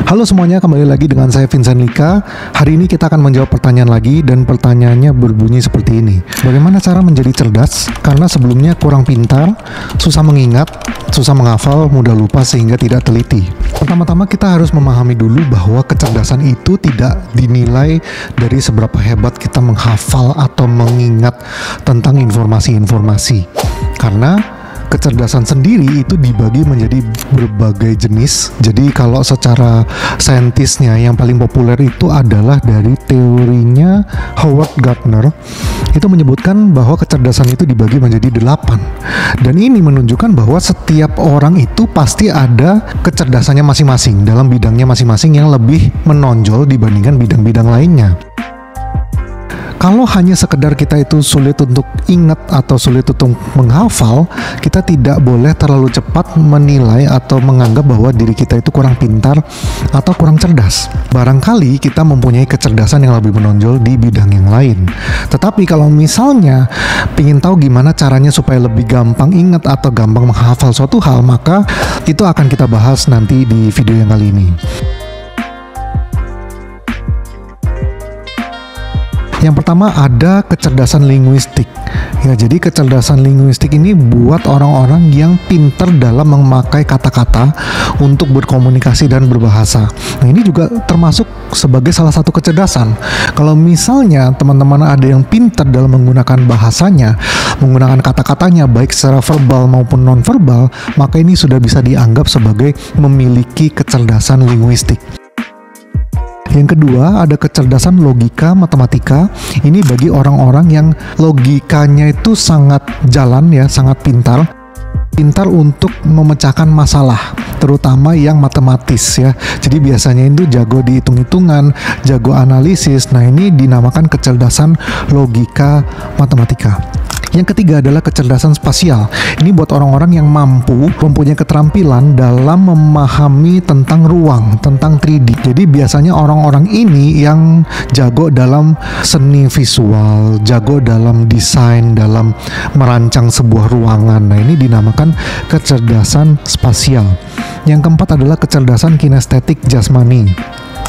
Halo semuanya, kembali lagi dengan saya Vincent Lika. Hari ini kita akan menjawab pertanyaan lagi, dan pertanyaannya berbunyi seperti ini. Bagaimana cara menjadi cerdas? Karena sebelumnya kurang pintar, susah mengingat, susah menghafal, mudah lupa sehingga tidak teliti. Pertama-tama kita harus memahami dulu bahwa kecerdasan itu tidak dinilai dari seberapa hebat kita menghafal atau mengingat tentang informasi-informasi. Karena kecerdasan sendiri itu dibagi menjadi berbagai jenis. Jadi kalau secara saintisnya yang paling populer itu adalah dari teorinya Howard Gardner. Itu menyebutkan bahwa kecerdasan itu dibagi menjadi 8. Dan ini menunjukkan bahwa setiap orang itu pasti ada kecerdasannya masing-masing dalam bidangnya masing-masing yang lebih menonjol dibandingkan bidang-bidang lainnya. Kalau hanya sekedar kita itu sulit untuk ingat atau sulit untuk menghafal, kita tidak boleh terlalu cepat menilai atau menganggap bahwa diri kita itu kurang pintar atau kurang cerdas. Barangkali kita mempunyai kecerdasan yang lebih menonjol di bidang yang lain. Tetapi kalau misalnya ingin tahu gimana caranya supaya lebih gampang ingat atau gampang menghafal suatu hal, maka itu akan kita bahas nanti di video yang kali ini. Yang pertama ada kecerdasan linguistik. Ya, jadi kecerdasan linguistik ini buat orang-orang yang pintar dalam memakai kata-kata untuk berkomunikasi dan berbahasa. Nah, ini juga termasuk sebagai salah satu kecerdasan. Kalau misalnya teman-teman ada yang pintar dalam menggunakan bahasanya, menggunakan kata-katanya baik secara verbal maupun non-verbal, maka ini sudah bisa dianggap sebagai memiliki kecerdasan linguistik. Yang kedua ada kecerdasan logika matematika. Ini bagi orang-orang yang logikanya itu sangat jalan ya, sangat pintar untuk memecahkan masalah, terutama yang matematis ya. Jadi biasanya itu jago di hitung-hitungan, jago analisis. Nah, ini dinamakan kecerdasan logika matematika. Yang ketiga adalah kecerdasan spasial. Ini buat orang-orang yang mampu mempunyai keterampilan dalam memahami tentang ruang, tentang 3D. Jadi biasanya orang-orang ini yang jago dalam seni visual, jago dalam desain, dalam merancang sebuah ruangan. Nah, ini dinamakan kecerdasan spasial. Yang keempat adalah kecerdasan kinestetik jasmani.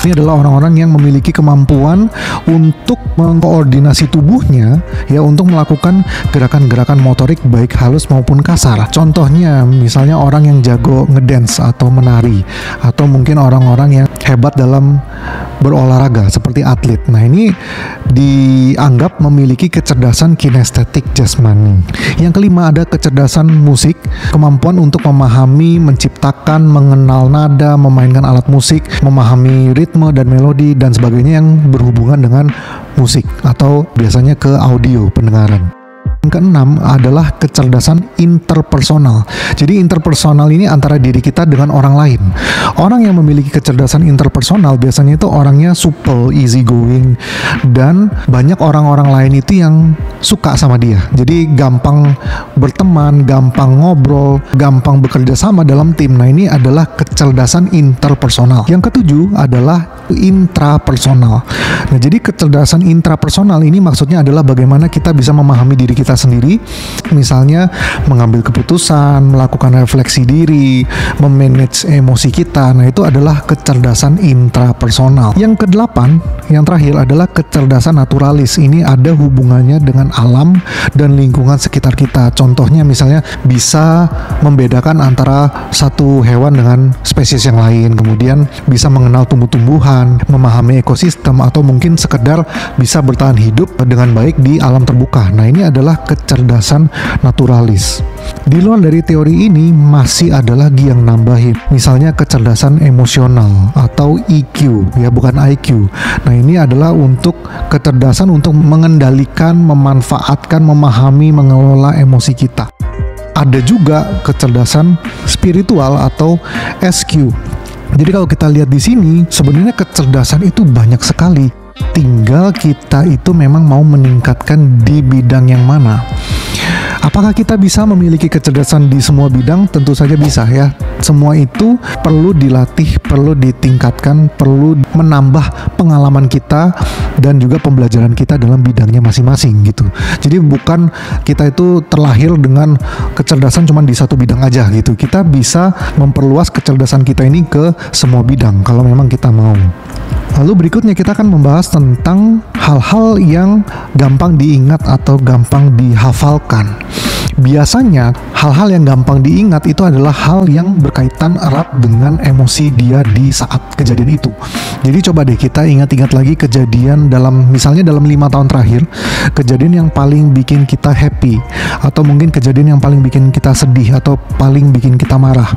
Ini adalah orang-orang yang memiliki kemampuan untuk mengkoordinasi tubuhnya ya, untuk melakukan gerakan-gerakan motorik baik halus maupun kasar. Contohnya misalnya orang yang jago ngedance atau menari, atau mungkin orang-orang yang hebat dalam berolahraga seperti atlet. Nah, ini dianggap memiliki kecerdasan kinestetik jasmani. Yang kelima ada kecerdasan musik, kemampuan untuk memahami, menciptakan, mengenal nada, memainkan alat musik, memahami ritme dan melodi dan sebagainya yang berhubungan dengan musik atau biasanya ke audio pendengaran. Yang keenam adalah kecerdasan interpersonal. Jadi interpersonal ini antara diri kita dengan orang lain. Orang yang memiliki kecerdasan interpersonal biasanya itu orangnya supel, easy going, dan banyak orang-orang lain itu yang suka sama dia. Jadi gampang berteman, gampang ngobrol, gampang bekerja sama dalam tim. Nah, ini adalah kecerdasan interpersonal. Yang ketujuh adalah intrapersonal. Nah, jadi kecerdasan intrapersonal ini maksudnya adalah bagaimana kita bisa memahami diri kita sendiri, misalnya mengambil keputusan, melakukan refleksi diri, memanage emosi kita. Nah, itu adalah kecerdasan intrapersonal. Yang kedelapan, yang terakhir adalah kecerdasan naturalis. Ini ada hubungannya dengan alam dan lingkungan sekitar kita. Contohnya misalnya bisa membedakan antara satu hewan dengan spesies yang lain, kemudian bisa mengenal tumbuh-tumbuhan, memahami ekosistem, atau mungkin sekedar bisa bertahan hidup dengan baik di alam terbuka. Nah, ini adalah kecerdasan naturalis. Di luar dari teori ini masih ada lagi yang nambahin, misalnya kecerdasan emosional atau EQ ya, bukan IQ. Nah, ini adalah untuk kecerdasan untuk mengendalikan, memanfaatkan, memahami, mengelola emosi kita. Ada juga kecerdasan spiritual atau SQ. Jadi kalau kita lihat di sini sebenarnya kecerdasan itu banyak sekali. Tinggal kita itu memang mau meningkatkan di bidang yang mana. Apakah kita bisa memiliki kecerdasan di semua bidang? Tentu saja bisa ya. Semua itu perlu dilatih, perlu ditingkatkan, perlu menambah pengalaman kita dan juga pembelajaran kita dalam bidangnya masing-masing gitu. Jadi bukan kita itu terlahir dengan kecerdasan cuma di satu bidang aja gitu. Kita bisa memperluas kecerdasan kita ini ke semua bidang kalau memang kita mau. Lalu berikutnya kita akan membahas tentang hal-hal yang gampang diingat atau gampang dihafalkan. Biasanya hal-hal yang gampang diingat itu adalah hal yang berkaitan erat dengan emosi dia di saat kejadian itu. Jadi coba deh kita ingat-ingat lagi kejadian misalnya dalam 5 tahun terakhir, kejadian yang paling bikin kita happy, atau mungkin kejadian yang paling bikin kita sedih, atau paling bikin kita marah.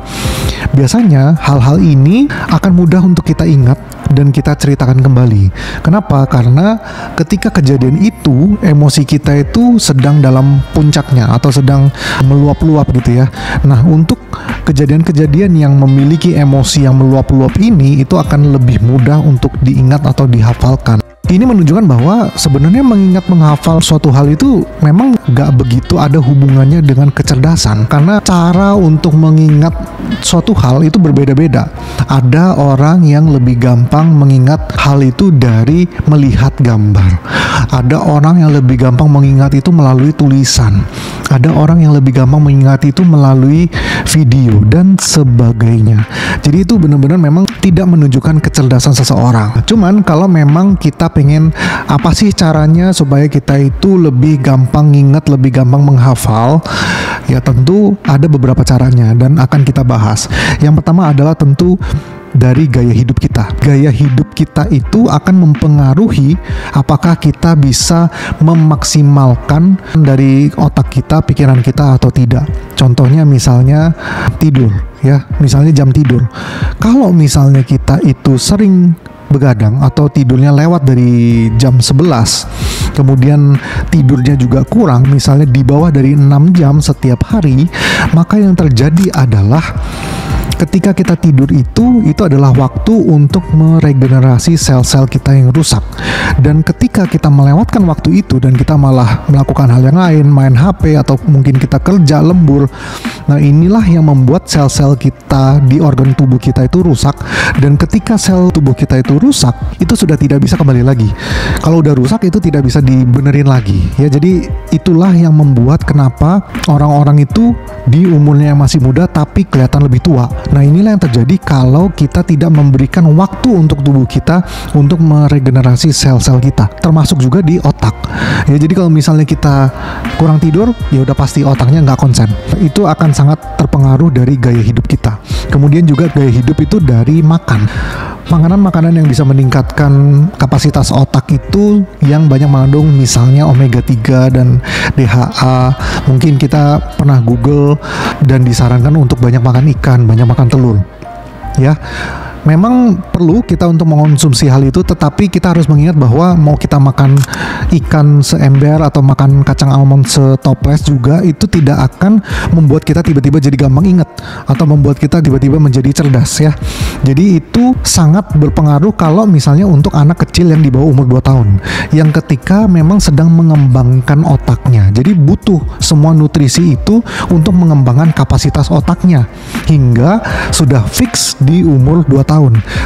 Biasanya hal-hal ini akan mudah untuk kita ingat dan kita ceritakan kembali. Kenapa? Karena ketika kejadian itu, emosi kita itu sedang dalam puncaknya atau sedang meluap-luap gitu ya. Nah, untuk kejadian-kejadian yang memiliki emosi yang meluap-luap ini, itu akan lebih mudah untuk diingat atau dihafalkan. Ini menunjukkan bahwa sebenarnya menghafal suatu hal itu memang gak begitu ada hubungannya dengan kecerdasan, karena cara untuk mengingat suatu hal itu berbeda-beda. Ada orang yang lebih gampang mengingat hal itu dari melihat gambar. Ada orang yang lebih gampang mengingat itu melalui tulisan. Ada orang yang lebih gampang mengingat itu melalui video dan sebagainya. Jadi itu benar-benar memang tidak menunjukkan kecerdasan seseorang. Cuman kalau memang kita pengen apa sih caranya supaya kita itu lebih gampang ingat, lebih gampang menghafal, ya tentu ada beberapa caranya dan akan kita bahas. Yang pertama adalah tentu dari gaya hidup kita. Gaya hidup kita itu akan mempengaruhi apakah kita bisa memaksimalkan dari otak kita, pikiran kita atau tidak. Contohnya misalnya tidur ya, misalnya jam tidur. Kalau misalnya kita itu sering begadang atau tidurnya lewat dari jam 11, kemudian tidurnya juga kurang, misalnya di bawah dari 6 jam setiap hari, maka yang terjadi adalah ketika kita tidur itu adalah waktu untuk meregenerasi sel-sel kita yang rusak. Dan ketika kita melewatkan waktu itu dan kita malah melakukan hal yang lain, main HP atau mungkin kita kerja lembur, nah inilah yang membuat sel-sel kita di organ tubuh kita itu rusak. Dan ketika sel tubuh kita itu rusak, itu sudah tidak bisa kembali lagi. Kalau udah rusak itu tidak bisa dibenerin lagi ya. Jadi itulah yang membuat kenapa orang-orang itu di umurnya yang masih muda tapi kelihatan lebih tua. Nah, inilah yang terjadi kalau kita tidak memberikan waktu untuk tubuh kita untuk meregenerasi sel-sel kita, termasuk juga di otak. Ya, jadi kalau misalnya kita kurang tidur, ya udah pasti otaknya nggak konsen. Itu akan sangat terpengaruh dari gaya hidup kita. Kemudian juga gaya hidup itu dari makan. Makanan-makanan yang bisa meningkatkan kapasitas otak itu yang banyak mengandung misalnya omega 3 dan DHA. Mungkin kita pernah Google dan disarankan untuk banyak makan ikan, banyak makan telur. Ya. Memang perlu kita untuk mengonsumsi hal itu, tetapi kita harus mengingat bahwa mau kita makan ikan seember atau makan kacang almond setoples juga itu tidak akan membuat kita tiba-tiba jadi gampang ingat atau membuat kita tiba-tiba menjadi cerdas ya. Jadi itu sangat berpengaruh kalau misalnya untuk anak kecil yang di bawah umur 2 tahun yang ketika memang sedang mengembangkan otaknya. Jadi butuh semua nutrisi itu untuk mengembangkan kapasitas otaknya hingga sudah fix di umur 2 tahun.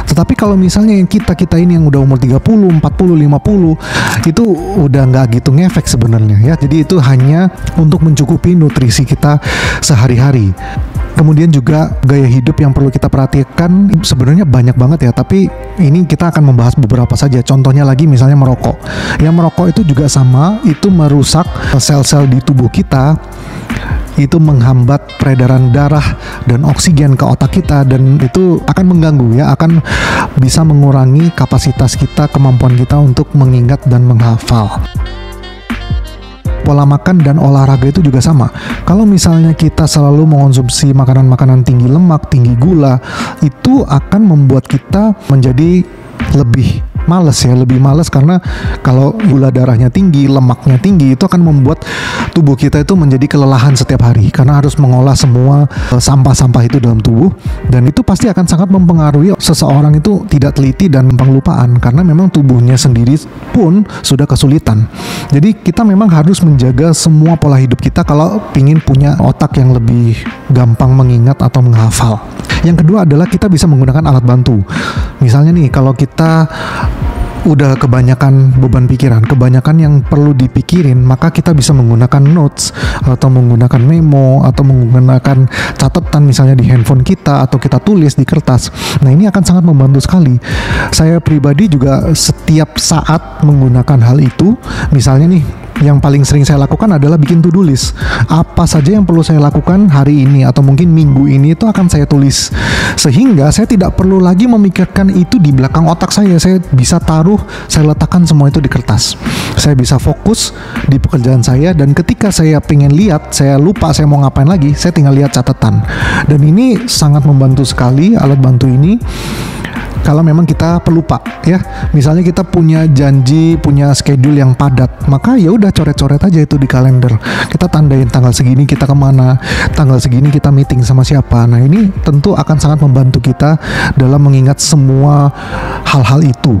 Tetapi kalau misalnya yang kita ini yang udah umur 30, 40, 50 itu udah nggak gitu ngefek sebenarnya ya. Jadi itu hanya untuk mencukupi nutrisi kita sehari-hari. Kemudian juga gaya hidup yang perlu kita perhatikan sebenarnya banyak banget ya, tapi ini kita akan membahas beberapa saja. Contohnya lagi misalnya merokok. Yang merokok itu juga sama, itu merusak sel-sel di tubuh kita, itu menghambat peredaran darah dan oksigen ke otak kita, dan itu akan mengganggu ya, akan bisa mengurangi kapasitas kita, kemampuan kita untuk mengingat dan menghafal. Pola makan dan olahraga itu juga sama. Kalau misalnya kita selalu mengonsumsi makanan-makanan tinggi lemak, tinggi gula, itu akan membuat kita menjadi lebih males ya, lebih males karena kalau gula darahnya tinggi, lemaknya tinggi, itu akan membuat tubuh kita itu menjadi kelelahan setiap hari karena harus mengolah semua sampah-sampah itu dalam tubuh, dan itu pasti akan sangat mempengaruhi seseorang itu tidak teliti dan penglupaan karena memang tubuhnya sendiri pun sudah kesulitan. Jadi kita memang harus menjaga semua pola hidup kita kalau ingin punya otak yang lebih gampang mengingat atau menghafal. Yang kedua adalah kita bisa menggunakan alat bantu. Misalnya nih, kalau kita udah kebanyakan beban pikiran, kebanyakan yang perlu dipikirin, maka kita bisa menggunakan notes atau menggunakan memo atau menggunakan catatan misalnya di handphone kita atau kita tulis di kertas. Nah, ini akan sangat membantu sekali. Saya pribadi juga setiap saat menggunakan hal itu. Misalnya nih, yang paling sering saya lakukan adalah bikin to-do list. Apa saja yang perlu saya lakukan hari ini atau mungkin minggu ini itu akan saya tulis. Sehingga saya tidak perlu lagi memikirkan itu di belakang otak saya. Saya bisa taruh, saya letakkan semua itu di kertas. Saya bisa fokus di pekerjaan saya, dan ketika saya pengen lihat, saya lupa saya mau ngapain lagi, saya tinggal lihat catatan. Dan ini sangat membantu sekali alat bantu ini. Kalau memang kita pelupa ya, misalnya kita punya janji, punya schedule yang padat, maka ya udah coret-coret aja itu di kalender. Kita tandain tanggal segini kita kemana, tanggal segini kita meeting sama siapa. Nah, ini tentu akan sangat membantu kita dalam mengingat semua hal-hal itu.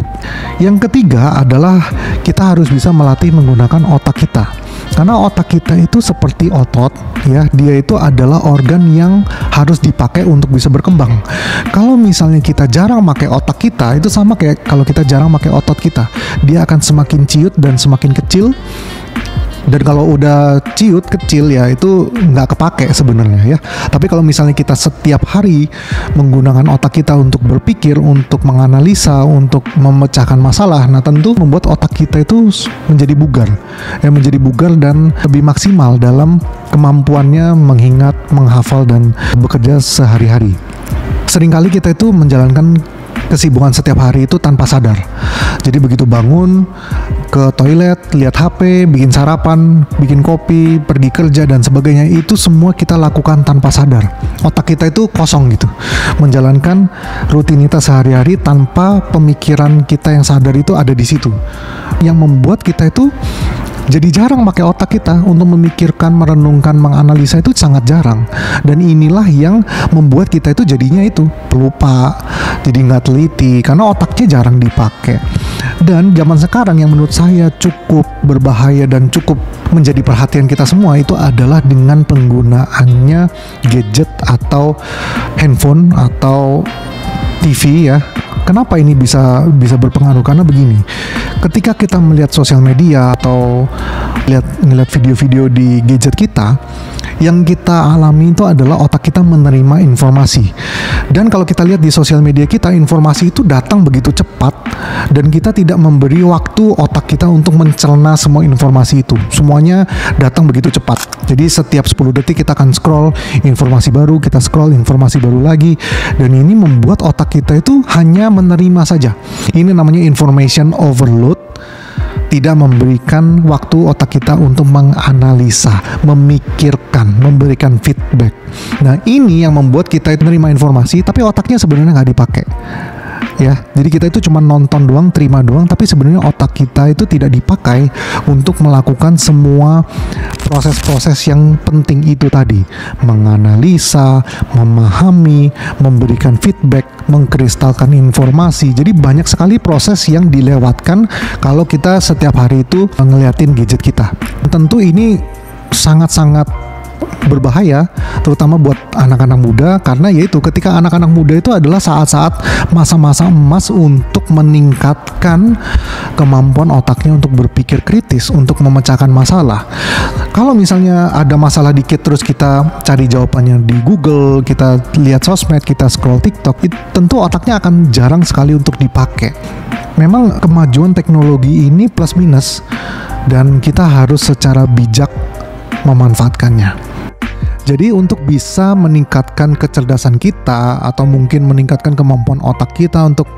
Yang ketiga adalah kita harus bisa melatih menggunakan otak kita. Karena otak kita itu seperti otot ya, dia itu adalah organ yang harus dipakai untuk bisa berkembang. Kalau misalnya kita jarang pakai otak kita, itu sama kayak kalau kita jarang pakai otot kita, dia akan semakin ciut dan semakin kecil. Dan kalau udah ciut kecil ya itu nggak kepake sebenarnya ya. Tapi kalau misalnya kita setiap hari menggunakan otak kita untuk berpikir, untuk menganalisa, untuk memecahkan masalah, nah tentu membuat otak kita itu menjadi bugar, ya menjadi bugar dan lebih maksimal dalam kemampuannya mengingat, menghafal dan bekerja sehari-hari. Seringkali kita itu menjalankan kesibukan setiap hari itu tanpa sadar. Jadi begitu bangun, ke toilet, lihat HP, bikin sarapan, bikin kopi, pergi kerja dan sebagainya, itu semua kita lakukan tanpa sadar. Otak kita itu kosong gitu, menjalankan rutinitas sehari-hari tanpa pemikiran kita yang sadar itu ada di situ. Yang membuat kita itu jadi jarang pakai otak kita untuk memikirkan, merenungkan, menganalisa, itu sangat jarang. Dan inilah yang membuat kita itu jadinya itu pelupa, jadi nggak teliti karena otaknya jarang dipakai. Dan zaman sekarang yang menurut saya cukup berbahaya dan cukup menjadi perhatian kita semua itu adalah dengan penggunaannya gadget atau handphone atau TV ya. Kenapa ini bisa berpengaruh? Karena begini, ketika kita melihat sosial media atau ngeliat video-video di gadget kita, yang kita alami itu adalah otak kita menerima informasi. Dan kalau kita lihat di sosial media kita, informasi itu datang begitu cepat dan kita tidak memberi waktu otak kita untuk mencerna semua informasi itu. Semuanya datang begitu cepat. Jadi setiap 10 detik kita akan scroll informasi baru, kita scroll informasi baru lagi, dan ini membuat otak kita itu hanya menerima saja. Ini namanya information overload, tidak memberikan waktu otak kita untuk menganalisa, memikirkan, memberikan feedback. Nah, ini yang membuat kita itu menerima informasi, tapi otaknya sebenarnya nggak dipakai. Ya, jadi kita itu cuma nonton doang, terima doang, tapi sebenarnya otak kita itu tidak dipakai untuk melakukan semua proses-proses yang penting itu tadi. Menganalisa, memahami, memberikan feedback, mengkristalkan informasi. Jadi banyak sekali proses yang dilewatkan kalau kita setiap hari itu ngeliatin gadget kita. Tentu ini sangat-sangat berbahaya, terutama buat anak-anak muda, karena yaitu ketika anak-anak muda itu adalah saat-saat masa-masa emas untuk meningkatkan kemampuan otaknya untuk berpikir kritis, untuk memecahkan masalah. Kalau misalnya ada masalah dikit terus kita cari jawabannya di Google, kita lihat sosmed, kita scroll TikTok, tentu otaknya akan jarang sekali untuk dipakai. Memang kemajuan teknologi ini plus minus dan kita harus secara bijak memanfaatkannya. Jadi untuk bisa meningkatkan kecerdasan kita atau mungkin meningkatkan kemampuan otak kita untuk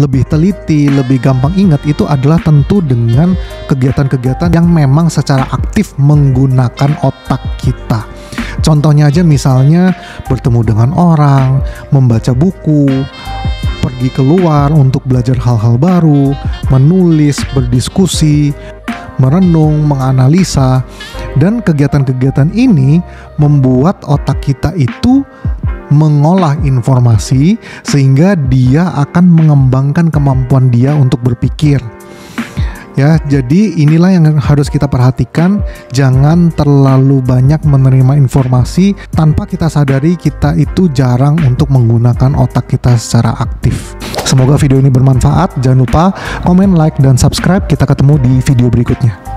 lebih teliti, lebih gampang ingat, itu adalah tentu dengan kegiatan-kegiatan yang memang secara aktif menggunakan otak kita. Contohnya aja misalnya bertemu dengan orang, membaca buku, pergi keluar untuk belajar hal-hal baru, menulis, berdiskusi, merenung, menganalisa. Dan kegiatan-kegiatan ini membuat otak kita itu mengolah informasi sehingga dia akan mengembangkan kemampuan dia untuk berpikir. Ya, jadi inilah yang harus kita perhatikan. Jangan terlalu banyak menerima informasi tanpa kita sadari kita itu jarang untuk menggunakan otak kita secara aktif. Semoga video ini bermanfaat. Jangan lupa komen, like, dan subscribe. Kita ketemu di video berikutnya.